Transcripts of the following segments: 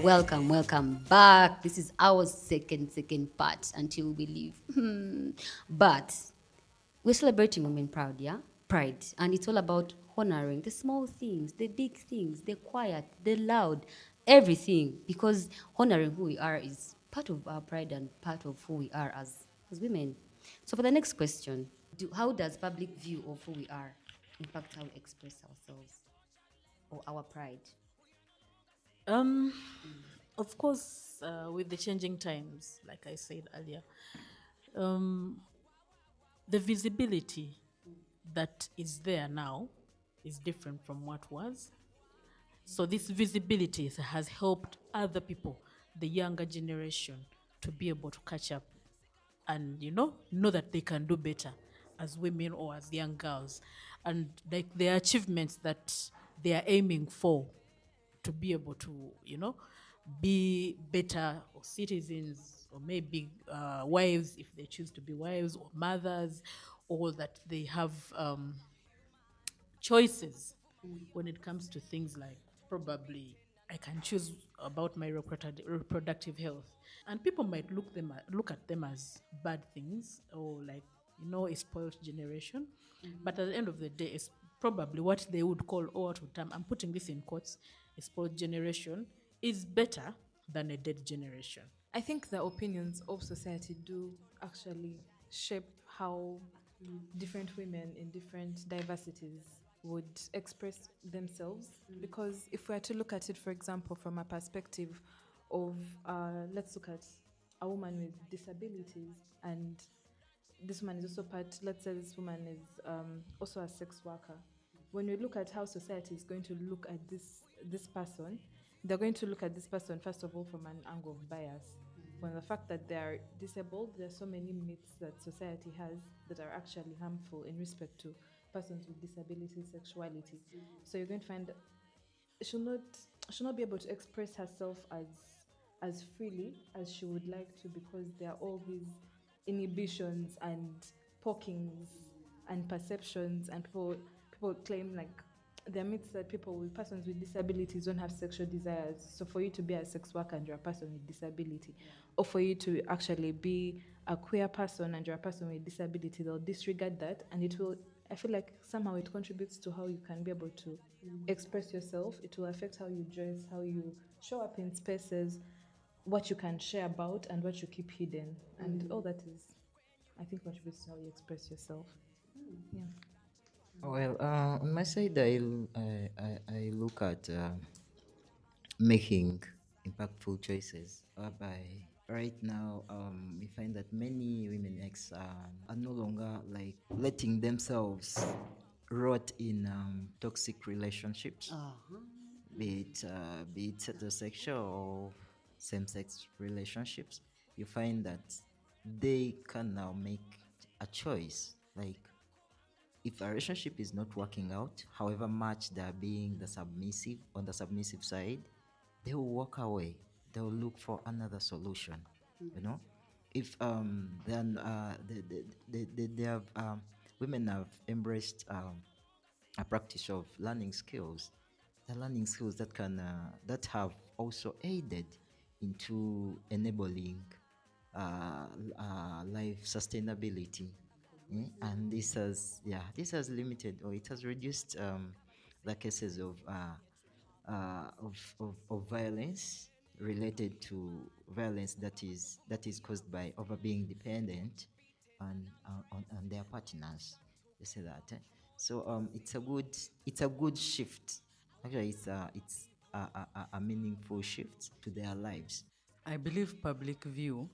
Welcome back. This is our second part until we leave. But we're celebrating Women Proud, yeah? Pride. And it's all about honoring the small things, the big things, the quiet, the loud, everything. Because honoring who we are is part of our pride and part of who we are as women. So for the next question, how does public view of who we are impact how we express ourselves or our pride? Um, of course, with the changing times, like I said earlier, um, the visibility that is there now is different from what was. So this visibility has helped other people, the younger generation, to be able to catch up and know that they can do better as women or as young girls, and like their achievements that they are aiming for, to be able to be better citizens, or maybe wives if they choose to be wives, or mothers, or that they have choices when it comes to things like, probably, I can choose about my reproductive health, and people might look at them as bad things, or like a spoiled generation. But at the end of the day, it's probably what they would call, or what would term, I'm putting this in quotes, a spoiled generation is better than a dead generation. I think the opinions of society do actually shape how different women in different diversities would express themselves. Because if we are to look at it, for example, from a perspective of, let's look at a woman with disabilities, and this woman is also part, let's say this woman is also a sex worker. When we look at how society is going to look at this person, they're going to look at this person first of all from an angle of bias. From the fact that they are disabled, there are so many myths that society has that are actually harmful in respect to persons with disability, sexuality. So you're going to find she'll not be able to express herself as freely as she would like to, because there are all these inhibitions and pokings and perceptions, and people claim, like, there are myths that people with persons with disabilities don't have sexual desires. So for you to be a sex worker and you're a person with disability, or for you to actually be a queer person and you're a person with disability, they'll disregard that, and it will. I feel like somehow it contributes to how you can be able to express yourself. It will affect how you dress, how you show up in spaces, what you can share about, and what you keep hidden, and all that is, I think, contributes to how you express yourself. Yeah. Well, on my side, I look at making impactful choices, whereby right now we find that many women ex are no longer like letting themselves rot in toxic relationships, Uh-huh. be it heterosexual or same-sex relationships. You find that they can now make a choice, like if a relationship is not working out, however much they're being on the submissive side, they will walk away. They'll look for another solution. You know, if then they have women have embraced a practice of learning skills, the learning skills that can that have also aided into enabling life sustainability. And this has limited, or it has reduced the cases of violence, related to violence that is caused by over being dependent on their partners. They say that. So it's a good shift. Actually, it's a meaningful shift to their lives. I believe public view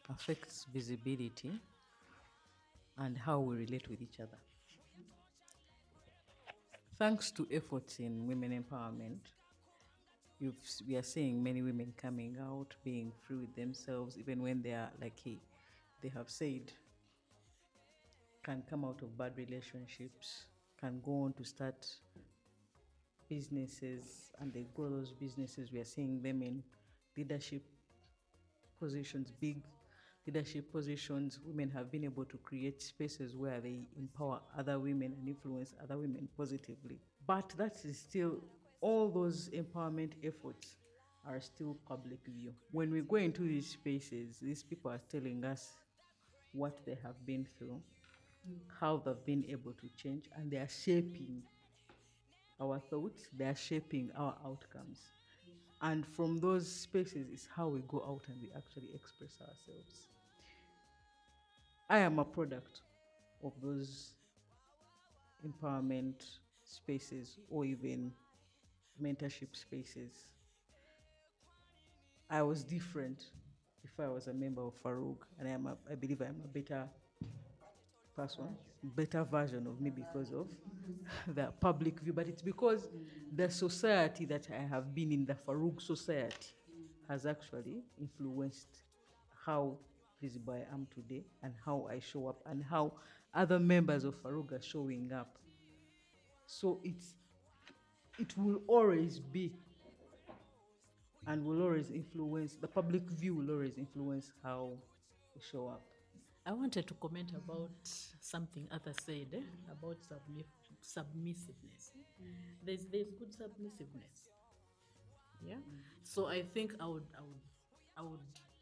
affects visibility and how we relate with each other. Thanks to efforts in women empowerment, we are seeing many women coming out, being free with themselves, even when they are like they have said, can come out of bad relationships, can go on to start businesses, and they grow those businesses. We are seeing them in leadership positions, big leadership positions. Women have been able to create spaces where they empower other women and influence other women positively. But that is still, all those empowerment efforts are still public view. When we go into these spaces, these people are telling us what they have been through, how they've been able to change, and they are shaping our thoughts, they are shaping our outcomes. And from those spaces is how we go out and we actually express ourselves. I am a product of those empowerment spaces or even mentorship spaces. I was different before I was a member of Farouk, and I believe I'm a better person, better version of me because of the public view. But it's because the society that I have been in, the Farouk society, has actually influenced how visible I am today and how I show up and how other members of Farouk are showing up. So it will always be and will always influence, the public view will always influence how we show up. I wanted to comment about something others said about submissiveness. There's good submissiveness. Yeah. So I think I would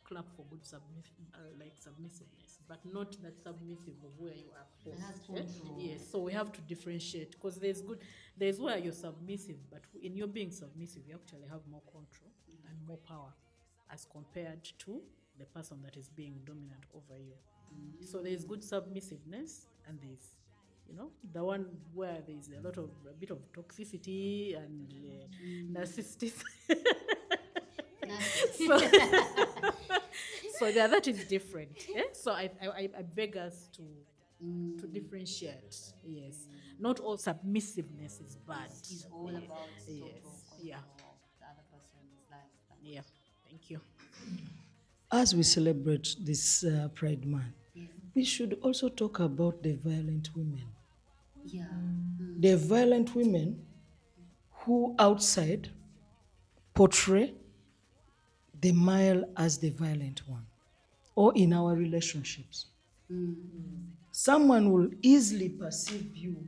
clap for good submissiveness, but not that submissive of where you are forced. Yes. So we have to differentiate, because there's where you're submissive, but in your being submissive, you actually have more control and more power as compared to the person that is being dominant over you. So there's good submissiveness, and there's, the one where there's a bit of toxicity and narcissism. So that is different. Yeah? So I beg us to differentiate. Yes, not all submissiveness is bad. It's all about total Yes. control Yeah. of the other person's life. Yeah. Thank you. As we celebrate this Pride Month, we should also talk about the violent women. Yeah. The violent women who outside portray the male as the violent one, or in our relationships. Someone will easily perceive you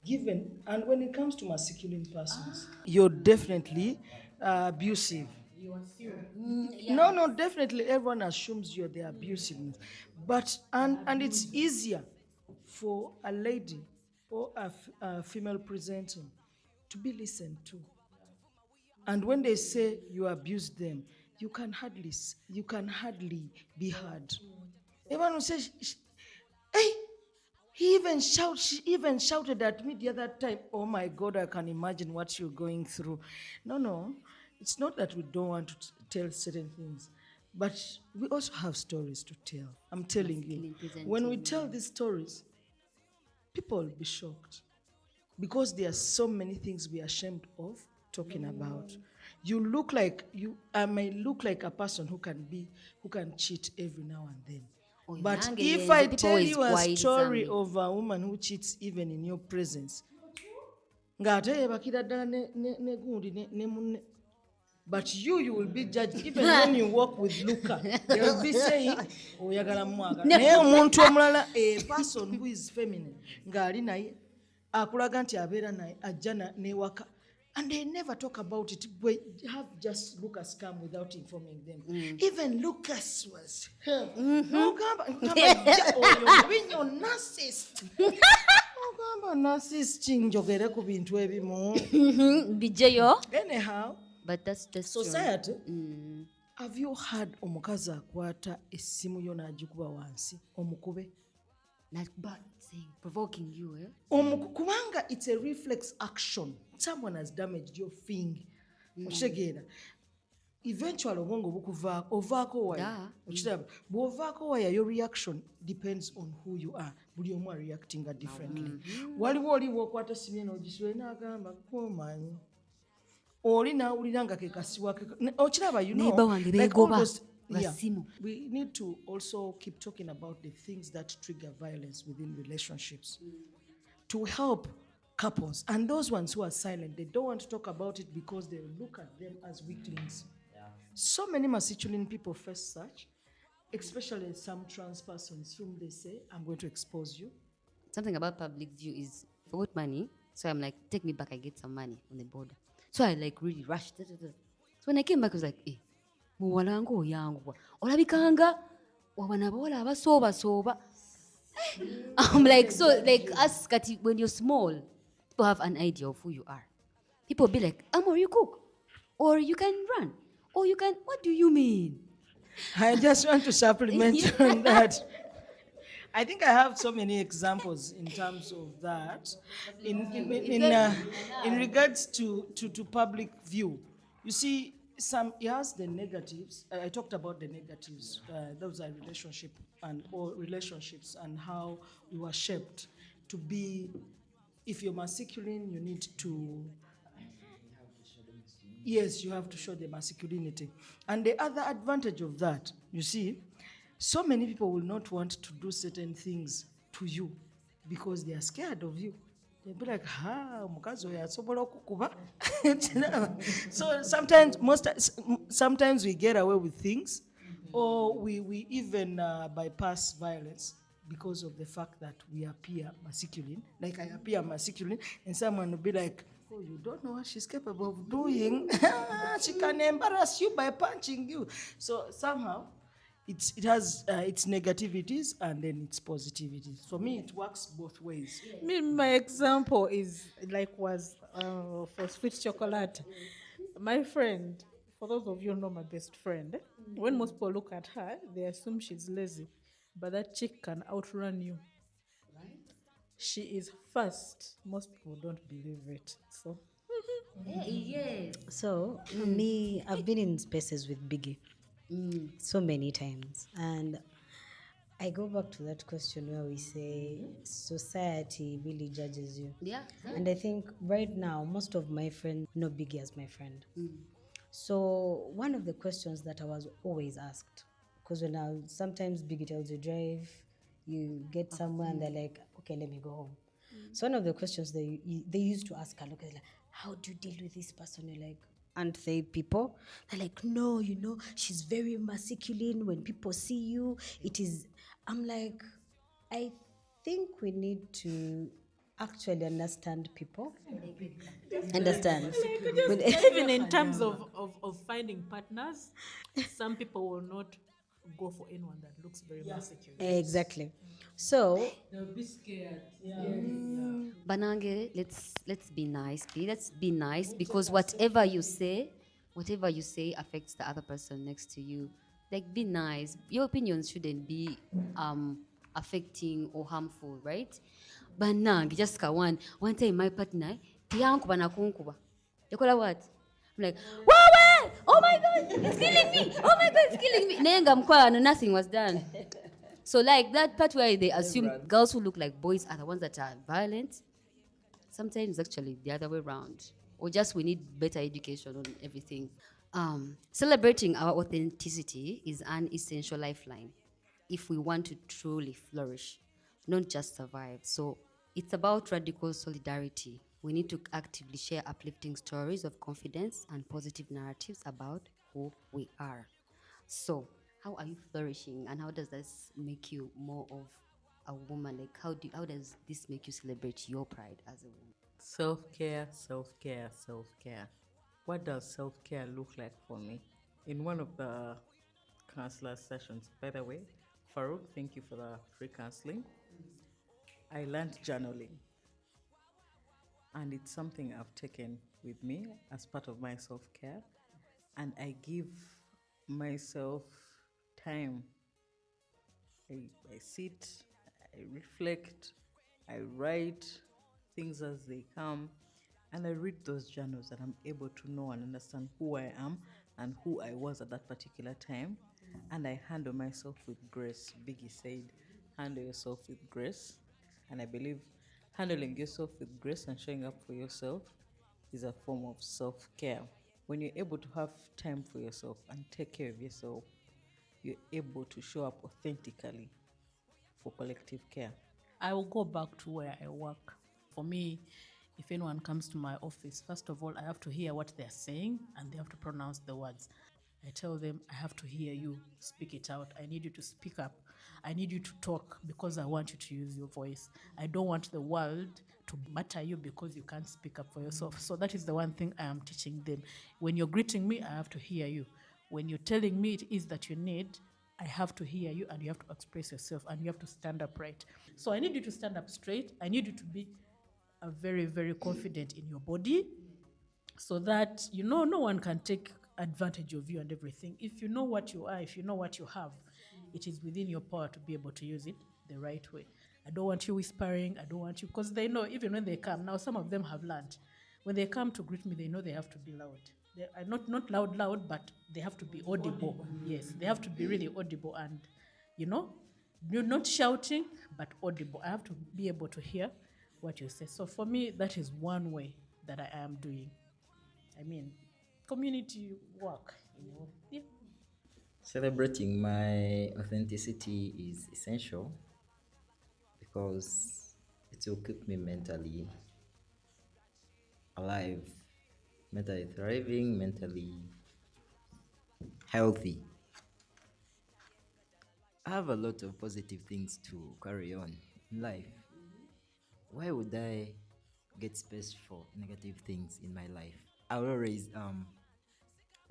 given, and when it comes to masculine persons, you're definitely abusive. No, definitely everyone assumes you're the abusiveness. But, and it's easier for a lady or a female presenting to be listened to. And when they say you abuse them, you can hardly be heard. Everyone will say, hey, she even shouted at me the other time. Oh my God, I can imagine what you're going through. No, it's not that we don't want to tell certain things, but we also have stories to tell. I'm telling you, when we tell these stories, people will be shocked because there are so many things we are ashamed of talking about. I may look like a person who can cheat every now and then. Oh, But nange if yenze, I people tell always you a wise story and- of a woman who cheats even in your presence, ng'ate yebakira ddala ne gundi ne munne. But you will be judged even when you walk with Luca. They will be saying, oyagala mwagala. Naye omuntu omulala, a person who is feminine, ng'ali naye, akulaga nti abeera naye, ajja newaka. And they never talk about it. We have just Lucas come without informing them. Even Lucas was hurt. Oyo narcissist. Ogamba narcissist njogere ku bintu ebimu. Bijeyo. Anyhow, But that's just society, have you had omukazi akwata essimu yo n'agikuba wansi omukube? Like bad saying, provoking you, eh? Kubanga it's a reflex action. Someone has damaged your finger. Okitegeera. Eventually obwongo bukuvaako, ovaako waya. Okiraba. Bw'ovaako waya, your reaction depends on who you are. Buli omu are reacting differently. Waliwo oli bw'okwata essimu n'ogisula n'agamba kumanyi. Oli nawulira nga ke kasiwa okiraba, Neighbor wange beegoba basimu. We need to also keep talking about the things that trigger violence within relationships to help couples, and those ones who are silent, they don't want to talk about it because they look at them as weaklings. So many masculine people face such, especially some trans persons whom they say, I'm going to expose you. Something about public view is forgot money. So I'm like, take me back, I get some money on the border. So I like really rushed. So So when I came back, I was like, muwalango yangu olabikanga wabana bola abasoba. I'm like, so like us kati, when you're small, people have an idea of who you are. People be like, Amor, you cook, or you can run, or you can. What do you mean? I just want to supplement on that. I think I have so many examples in terms of that. In regards to public view, you see, it has the negatives. I talked about the negatives. Those are relationships and how we were shaped to be. If you're masculine, you need to. Yes, you have to show the masculinity. And the other advantage of that, you see, so many people will not want to do certain things to you because they are scared of you. They'll be like, mukazi oyo asobola okukuba. So sometimes we get away with things, or we even bypass violence because of the fact that we appear masculine. Like I appear masculine, and someone will be like, oh, you don't know what she's capable of doing. She can embarrass you by punching you. So somehow, it has its negativities and then its positivities. For me, it works both ways. Me, my example is was for sweet chocolate. My friend, for those of you who know my best friend, when most people look at her, they assume she's lazy, but that chick can outrun you. She is fast. Most people don't believe it. So Yes. So, me, I've been in spaces with Biggie so many times. And I go back to that question where we say society really judges you. Yeah. And I think right now, most of my friends know Biggie as my friend. So, one of the questions that I was always asked, because sometimes Biggie tells you drive, you get somewhere and they're like, okay, let me go home. So one of the questions they used to ask her, look, like, how do you deal with this person? You're like, aren't they people? They're like, no, she's very masculine. When people see you, it is. I'm like, I think we need to actually understand people. Understand. even in terms of finding partners, some people will not go for anyone that looks very masculine. Exactly. So Banange, let's be nice. Let's be nice, because whatever you say affects the other person next to you. Like, be nice. Your opinions shouldn't be affecting or harmful, right? Banange, just one time my partner tiyankuba nakunkuba. Yakola what? I'm like, wow, oh my god, it's killing me. Oh my god, it's killing me. Nenga mkwano, nothing was done. So like that part where they assume girls who look like boys are the ones that are violent, sometimes actually the other way around. Or just we need better education on everything. Celebrating our authenticity is an essential lifeline if we want to truly flourish, not just survive. So it's about radical solidarity. We need to actively share uplifting stories of confidence and positive narratives about who we are. So, how are you flourishing, and how does this make you more of a woman? Like, how does this make you celebrate your pride as a woman? Self-care, self-care, self-care. What does self-care look like for me? In one of the counselor sessions, by the way, Farouk, thank you for the free counseling. I learned journaling. And it's something I've taken with me as part of my self-care. And I give myself time. I sit, I reflect, I write things as they come, and I read those journals, and I'm able to know and understand who I am and who I was at that particular time. And I handle myself with grace. Biggie said, handle yourself with grace. And I believe handling yourself with grace and showing up for yourself is a form of self-care. When you're able to have time for yourself and take care of yourself, you're able to show up authentically for collective care. I will go back to where I work. For me, if anyone comes to my office, first of all, I have to hear what they're saying and they have to pronounce the words. I tell them, I have to hear you speak it out. I need you to speak up. I need you to talk because I want you to use your voice. I don't want the world to matter you because you can't speak up for yourself. So that is the one thing I am teaching them. When you're greeting me, I have to hear you. When you're telling me it is that you need, I have to hear you and you have to express yourself and you have to stand up right. So I need you to stand up straight. I need you to be very, very confident in your body so that, no one can take advantage of you and everything. If you know what you are, if you know what you have, it is within your power to be able to use it the right way. I don't want you whispering. I don't want you, because they know even when they come, now some of them have learned. When they come to greet me, they know they have to be loud. They are not loud, but they have to be audible. Yes, they have to be really audible and, you're not shouting, but audible. I have to be able to hear what you say. So for me, that is one way that I am doing. I mean, community work, Yeah. Celebrating my authenticity is essential because it will keep me mentally alive, mentally thriving, mentally healthy. I have a lot of positive things to carry on in life. Why would I get space for negative things in my life? I will always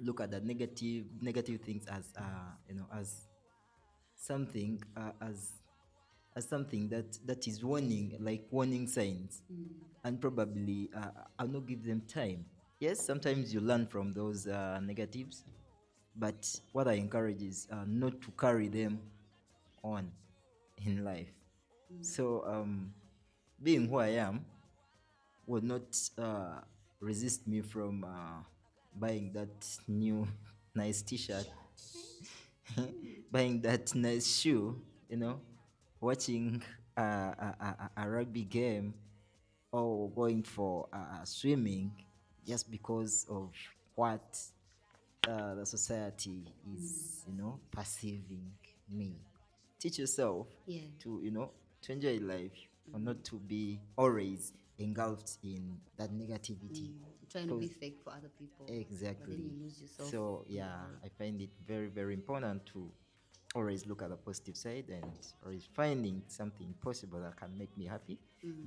look at the negative things as as something as something that is warning, like warning signs, and probably I'll not give them time. Yes, sometimes you learn from those negatives, but what I encourage is not to carry them on in life. So being who I am would not resist me from buying that new nice T-shirt, buying that nice shoe, watching a rugby game, or going for swimming, just because of what the society is, perceiving me. Teach yourself Yeah. to enjoy life, or not to be always engulfed in that negativity. Trying to be 'Cause- fake for other people. Exactly. But then you lose yourself. So yeah, I find it very, very important to always look at the positive side and always finding something possible that can make me happy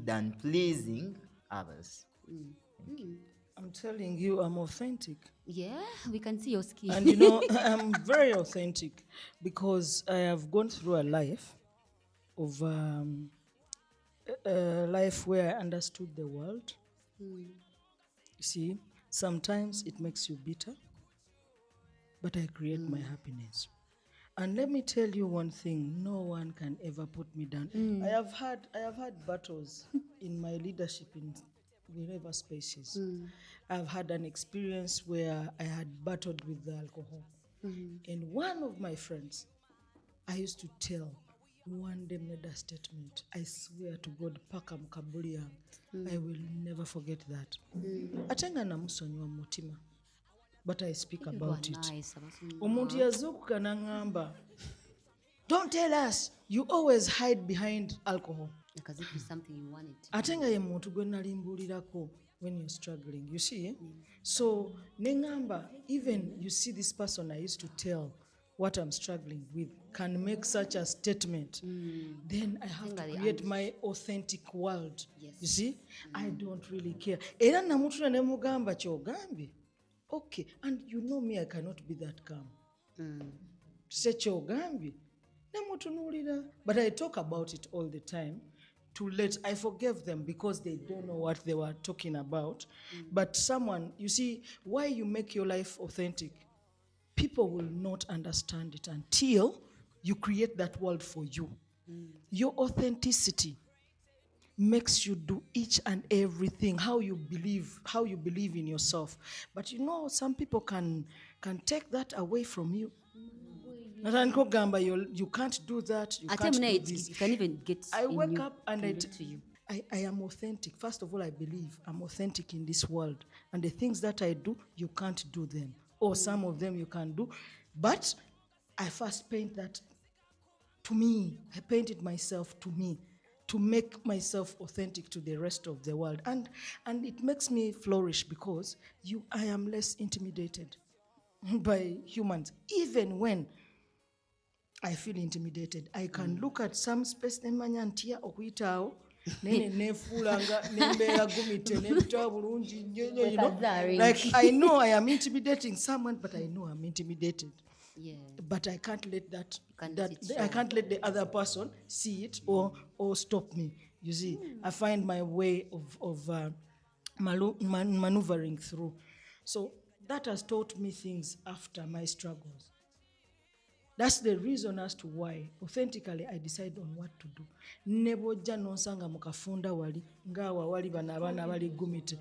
than pleasing others. I'm telling you, I'm authentic. Yeah, we can see your skin. And I'm very authentic because I have gone through a life of a life where I understood the world. You see, sometimes it makes you bitter, but I create my happiness. And let me tell you one thing: no one can ever put me down. I have had battles in my leadership in wherever spaces. I've had an experience where I had battled with the alcohol. And one of my friends, I used to tell, one day made a statement. I swear to God, paka mukabuli yange. I will never forget that. Atenga namusonyiwa mu mutima, but I speak People about are it. nice. Omuntu yazuukuka n'aŋŋamba, don't tell us, you always hide behind alcohol. Like as if it's something you wanted. Ate nga ye muntu gwe nali mbuulirako when you're struggling, you see, eh? So neŋŋamba, even you see this person I used to tell what I'm struggling with can make such a statement, then I have to create my authentic world. Yes. You see, I don't really care. Era namutula ne mugamba kyogambye. Okay, and you know me, I cannot be that calm. Se kyogambye nemutunuulira, but I talk about it all the time. I forgave them because they don't know what they were talking about. But someone, you see, why you make your life authentic, people will not understand it until you create that world for you. Your authenticity makes you do each and everything how you believe in yourself. But some people can take that away from you. Natandika okugamba you can't do that, you can't do this. You can even get I in wake you, up and can get to you. I am authentic. First of all, I believe I'm authentic in this world. And the things that I do, you can't do them. Or some of them you can do. But I first paint that to me. I painted myself to me, to make myself authentic to the rest of the world. And it makes me flourish because I am less intimidated by humans. Even when I feel intimidated. I can look at some space nemanya ntya okuyitaawo nene nefuulanga nembeera gumite nebitaba bulungi nnyo, you know. Like I know I am intimidating someone, but I know I'm intimidated. Yeah. But I can't let that, Can't let it I show. can't let the other person see it or stop me. You see, I find my way of maneuvering through. So that has taught me things after my struggles. That's the reason as to why authentically I decide on what to do. Nebojja nonsanga mukafunda wali ngaawa wali bano abaana abali gumite.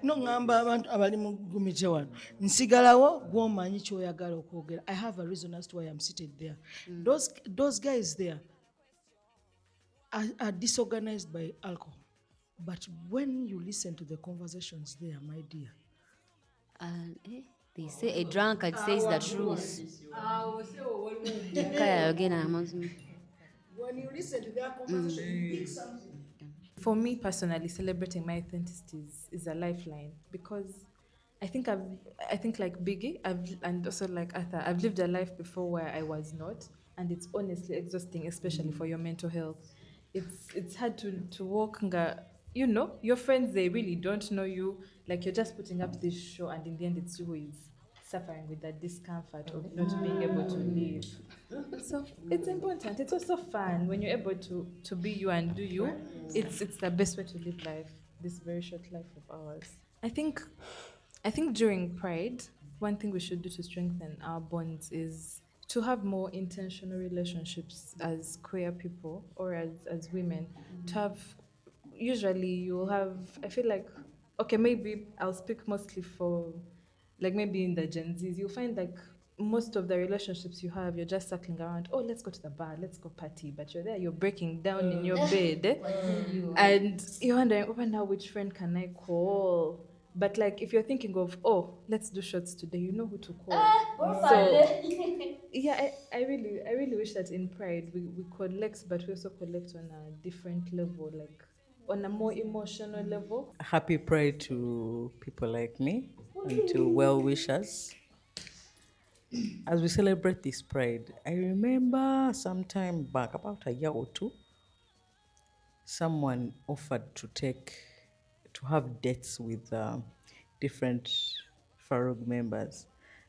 No ngamba abantu abali mu gumite wano. Nsigalawo gw'omanyi ky'oyagala okwogera. I have a reason as to why I'm seated there. Those guys there are disorganized by alcohol. But when you listen to the conversations there, my dear, They say a drunkard says the truth. Kaya again, when you listen to their conversation, you pick something. For me personally, celebrating my authenticity is a lifeline because I think like Biggie, and also like Arthur, I've lived a life before where I was not, and it's honestly exhausting, especially for your mental health. It's hard to walk. You know, your friends, they really don't know you. Like you're just putting up this show, and in the end, it's you who is suffering with that discomfort of not being able to live. So it's important. It's also fun when you're able to be you and do you. It's the best way to live life, this very short life of ours. I think during Pride, one thing we should do to strengthen our bonds is to have more intentional relationships as queer people or as women. To have, usually you'll have, I feel like, okay, maybe I'll speak mostly for, like maybe in the Gen Zs, you'll find like most of the relationships you have, you're just circling around, oh, let's go to the bar, let's go party. But you're there, you're breaking down in your bed. And you're wondering, oh, now which friend can I call? But like if you're thinking of, oh, let's do shots today, you know who to call. So yeah, I really wish that in Pride we collect, but we also collect on a different level, like on a more emotional level. Happy Pride to people like me and to well wishers. As we celebrate this Pride, I remember some time back, about a year or two, someone offered to have dates with different Farouk members.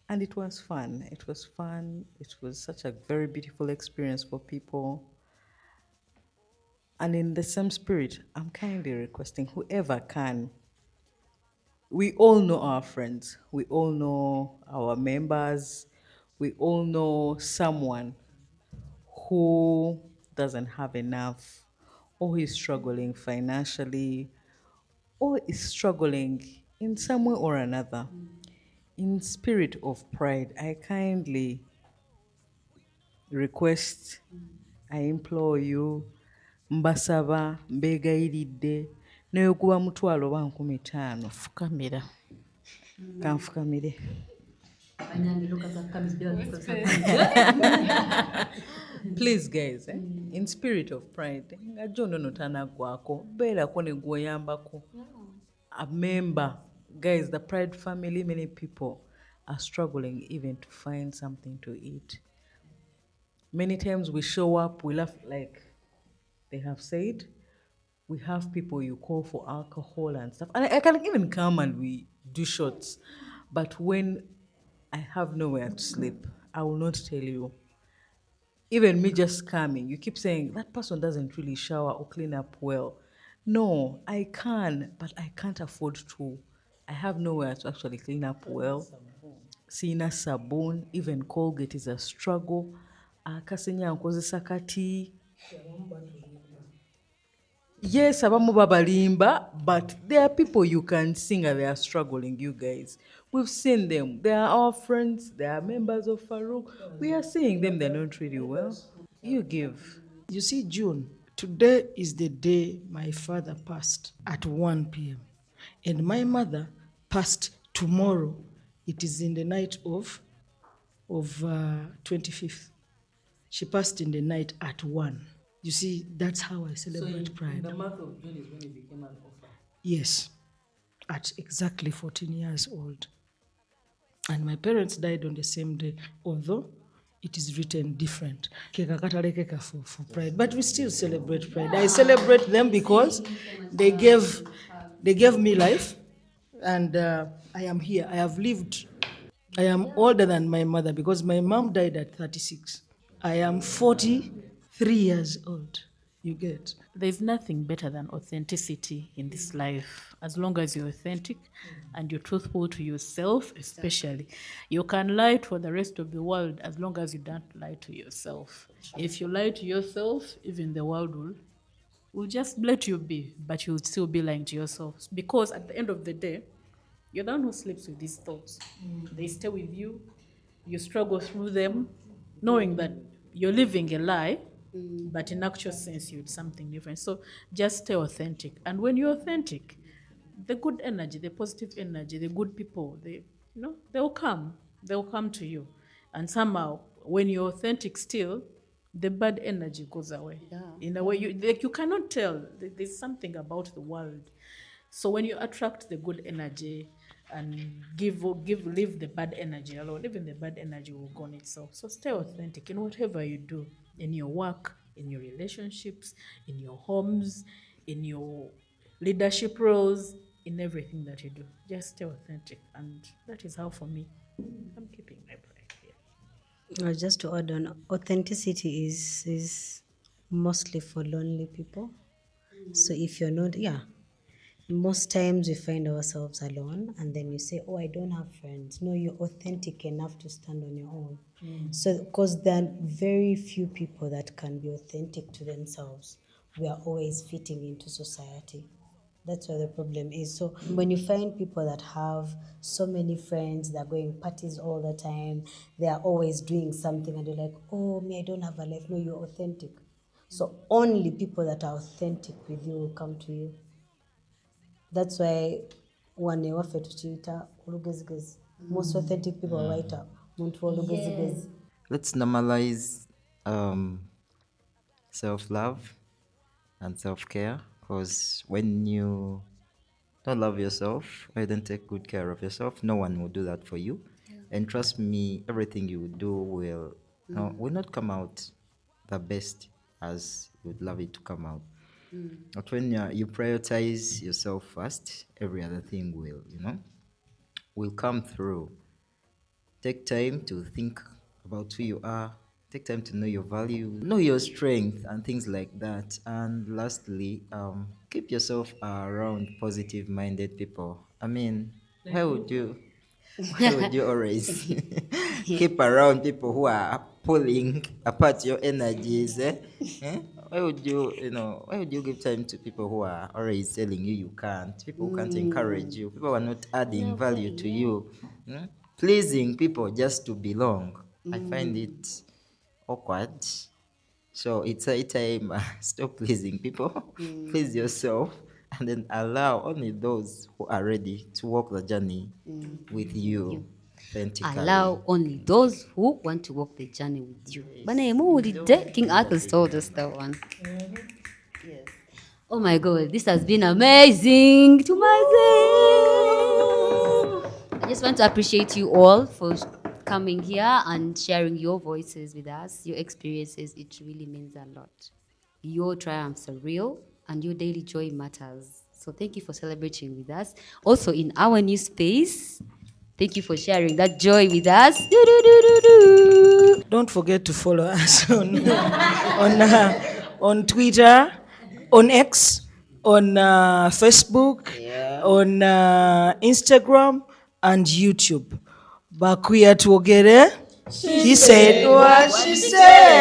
And it was fun. It was fun. It was such a very beautiful experience for people. And in the same spirit, I'm kindly requesting whoever can. We all know our friends. We all know our members. We all know someone who doesn't have enough, or is struggling financially, or is struggling in some way or another. In spirit of pride, I kindly request, I implore you, mbasaba, mbegayiridde, naye kuba mutwalo oba 15, fukamira. Kanfukamire. Please guys, in spirit of pride, nga John ono tanaggwako, beerako ne gwoyambako. A member, guys, the Pride family, many people are struggling even to find something to eat. Many times we show up, we laugh, like they have said, we have people you call for alcohol and stuff. And I can even come and we do shots. But when I have nowhere to sleep, I will not tell you. Even me just coming, you keep saying, that person doesn't really shower or clean up well. No, I can, but I can't afford to. I have nowhere to actually clean up well. Sina sabun, even Colgate is a struggle. Kasenya nkozesa kati. Yes, abamu babalimba, but there are people you can sing and they are struggling, you guys. We've seen them. They are our friends. They are members of Farouk. We are seeing them. They're not really well. You give. You see, June, today is the day my father passed at 1 p.m. And my mother passed tomorrow. It is in the night of 25th. She passed in the night at 1. You see, that's how I celebrate Pride. The month of June is when it became an offer. Yes, at exactly 14 years old. And my parents died on the same day, although it is written different. Keka katalekeka for Pride, but we still celebrate Pride. I celebrate them because they gave me life, and I am here. I have lived. I am older than my mother because my mom died at 36. I am 43 years old. You get. There's nothing better than authenticity in this life. As long as you're authentic and you're truthful to yourself, especially, you can lie to the rest of the world as long as you don't lie to yourself. If you lie to yourself, even the world will just let you be, but you'll still be lying to yourself. Because at the end of the day, you're the one who sleeps with these thoughts. They stay with you. You struggle through them, knowing that you're living a lie, but in actual sense, you're something different. So just stay authentic. And when you're authentic, the good energy, the positive energy, the good people, they'll come. They'll come to you. And somehow, when you're authentic still, the bad energy goes away. Yeah. In a way, you cannot tell. There's something about the world. So when you attract the good energy and leave the bad energy alone, even the bad energy will go on itself. So stay authentic in whatever you do, in your work, in your relationships, in your homes, in your leadership roles, in everything that you do. Just stay authentic, and that is how, for me, I'm keeping my pride here. Just to add on, authenticity is mostly for lonely people. So if you're not, most times we find ourselves alone, and then you say, oh, I don't have friends. No, you're authentic enough to stand on your own. So because there are very few people that can be authentic to themselves, we are always fitting into society. That's where the problem is. So when you find people that have so many friends, they're going parties all the time, they are always doing something, and you're like, oh, me, I don't have a life. No, you're authentic. So only people that are authentic with you will come to you. That's why wane waffe tukiita olugezigezi. Most authentic people write muntu olugezigezi. Let's normalize self-love and self-care, because when you don't love yourself or you don't take good care of yourself, no one will do that for you. And trust me, everything you do will not come out the best as you would love it to come out. But when you prioritize yourself first, every other thing will come through. Take time to think about who you are. Take time to know your value, know your strength, and things like that. And lastly, keep yourself around positive-minded people. I mean, why would you always keep around people who are pulling apart your energies? Why would you give time to people who are always telling you can't? People who can't encourage you. People who are not adding value to you. Pleasing people just to belong. I find it awkward. So it's a time stop pleasing people. Please yourself, and then allow only those who are ready to walk the journey with you authentically. Allow only those who want to walk the journey with you. King Arthur told us that one. Yes. Oh my God, this has been amazing. I just want to appreciate you all for coming here and sharing your voices with us, your experiences. It really means a lot. Your triumphs are real and your daily joy matters. So thank you for celebrating with us. Also in our new space, thank you for sharing that joy with us. Don't forget to follow us on Twitter, on X, on Facebook, on Instagram, and YouTube. Bakuya Twogere, she said what she said.